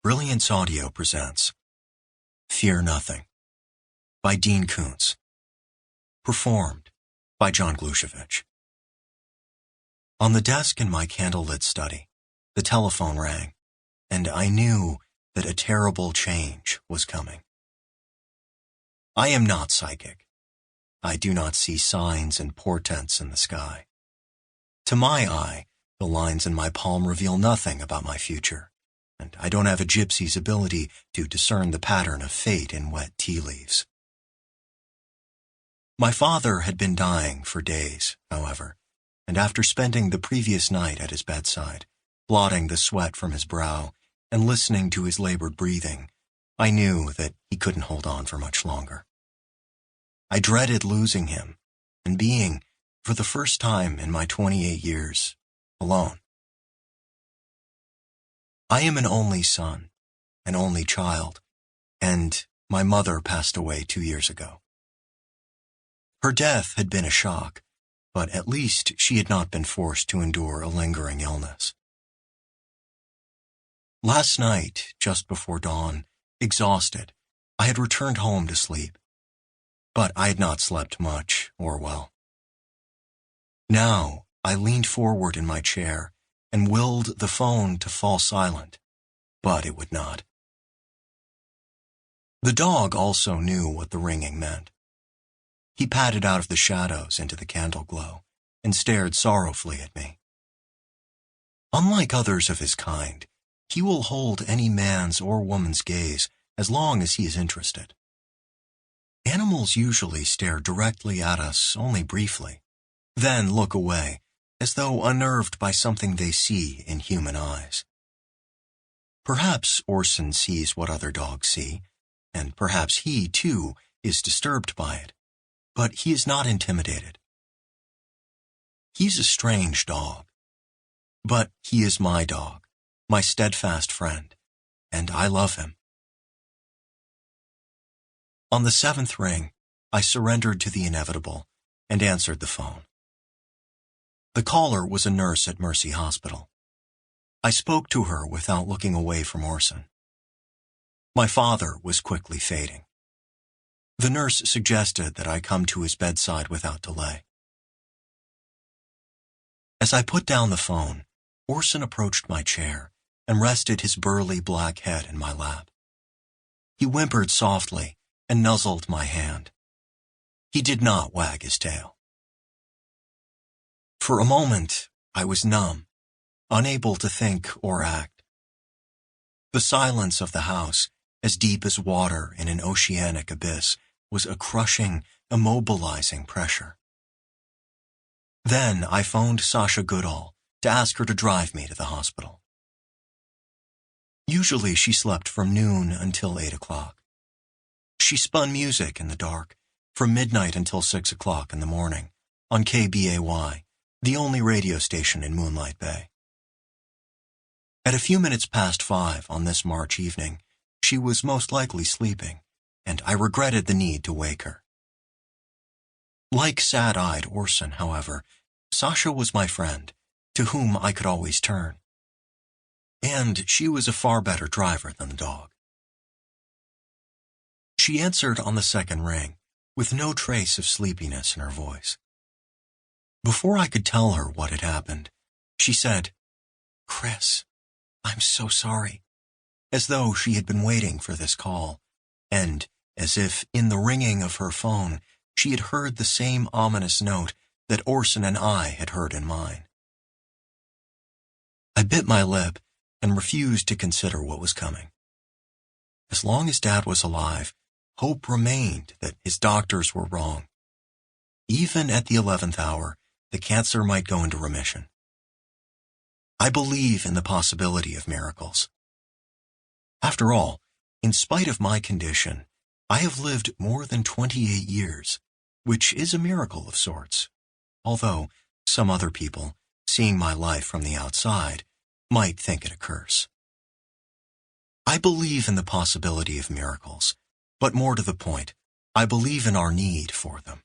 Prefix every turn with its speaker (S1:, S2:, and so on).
S1: Brilliance Audio presents Fear Nothing by Dean Koontz. Performed by John Glushevich. On the desk in my candlelit study, the telephone rang, and I knew that a terrible change was coming. I am not psychic. I do not see signs and portents in the sky. To my eye, the lines in my palm reveal nothing about my future, and I don't have a gypsy's ability to discern the pattern of fate in wet tea leaves. My father had been dying for days, however, and after spending the previous night at his bedside, blotting the sweat from his brow and listening to his labored breathing, I knew that he couldn't hold on for much longer. I dreaded losing him and being, for the first time in my 28 years, alone. I am an only son, an only child, and my mother passed away 2 years ago. Her death had been a shock, but at least she had not been forced to endure a lingering illness. Last night, just before dawn, exhausted, I had returned home to sleep, but I had not slept much or well. Now, I leaned forward in my chair and willed the phone to fall silent, but it would not. The dog also knew what the ringing meant. He padded out of the shadows into the candle glow and stared sorrowfully at me. Unlike others of his kind, he will hold any man's or woman's gaze as long as he is interested. Animals usually stare directly at us only briefly, then look away, as though unnerved by something they see in human eyes. Perhaps Orson sees what other dogs see, and perhaps he, too, is disturbed by it, but he is not intimidated. He's a strange dog, but he is my dog, my steadfast friend, and I love him. On the 7th ring, I surrendered to the inevitable and answered the phone. The caller was a nurse at Mercy Hospital. I spoke to her without looking away from Orson. My father was quickly fading. The nurse suggested that I come to his bedside without delay. As I put down the phone, Orson approached my chair and rested his burly black head in my lap. He whimpered softly and nuzzled my hand. He did not wag his tail. For a moment, I was numb, unable to think or act. The silence of the house, as deep as water in an oceanic abyss, was a crushing, immobilizing pressure. Then I phoned Sasha Goodall to ask her to drive me to the hospital. Usually she slept from noon until 8 o'clock. She spun music in the dark, from midnight until 6 o'clock in the morning, on KBAY, the only radio station in Moonlight Bay. At a few minutes past 5 on this March evening, she was most likely sleeping, and I regretted the need to wake her. Like sad-eyed Orson, however, Sasha was my friend, to whom I could always turn. And she was a far better driver than the dog. She answered on the 2nd ring, with no trace of sleepiness in her voice. Before I could tell her what had happened, she said, "Chris, I'm so sorry," as though she had been waiting for this call, and as if in the ringing of her phone she had heard the same ominous note that Orson and I had heard in mine. I bit my lip and refused to consider what was coming. As long as Dad was alive, hope remained that his doctors were wrong. Even at the 11th hour, the cancer might go into remission. I believe in the possibility of miracles. After all, in spite of my condition, I have lived more than 28 years, which is a miracle of sorts, although some other people, seeing my life from the outside, might think it a curse. I believe in the possibility of miracles, but more to the point, I believe in our need for them.